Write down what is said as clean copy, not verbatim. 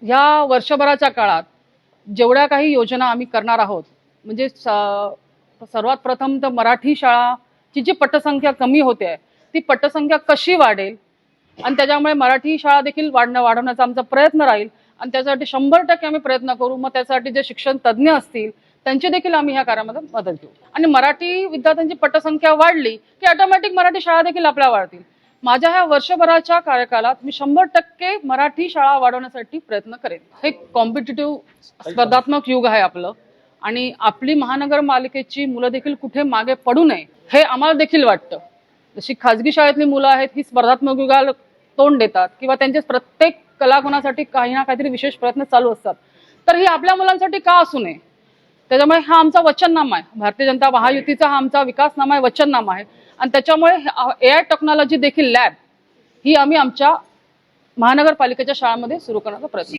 ह्या वर्षभराच्या काळात जेवढ्या काही योजना आम्ही करणार आहोत, म्हणजे सर्वात प्रथम तर मराठी शाळाची जी पटसंख्या कमी होते आहे ती पटसंख्या कशी वाढेल आणि त्याच्यामुळे मराठी शाळा देखील वाढवण्याचा आमचा प्रयत्न राहील आणि त्यासाठी 100% आम्ही प्रयत्न करू। मग त्यासाठी जे शिक्षण तज्ञ असतील त्यांची देखील आम्ही ह्या कार्यामध्ये मदत घेऊ आणि मराठी विद्यार्थ्यांची पटसंख्या वाढली की ऑटोमॅटिक मराठी शाळा देखील आपल्या वाढतील। माझ्या ह्या वर्षभराच्या कार्यकालात मी 100% मराठी शाळा वाढवण्यासाठी प्रयत्न करेन। हे कॉम्पिटिटिव्ह स्पर्धात्मक युग आहे आपलं आणि आपली महानगरपालिकेची मुलं देखील कुठे मागे पडू नये हे आम्हाला देखील वाटतं। जशी खाजगी शाळेतली मुलं आहेत ही स्पर्धात्मक युगाला तोंड देतात किंवा त्यांचे प्रत्येक कलागुणासाठी काही ना काहीतरी विशेष प्रयत्न चालू असतात, तर ही आपल्या मुलांसाठी का असू नये। त्याच्यामुळे हा आमचा वचननामा आहे, भारतीय जनता महायुतीचा हा आमचा विकासनामा आहे, वचननामा आहे आणि त्याच्यामुळे AI टेक्नॉलॉजी देखील लॅब ही आम्ही आमच्या महानगरपालिकेच्या शाळांमध्ये सुरू करण्याचा प्रयत्न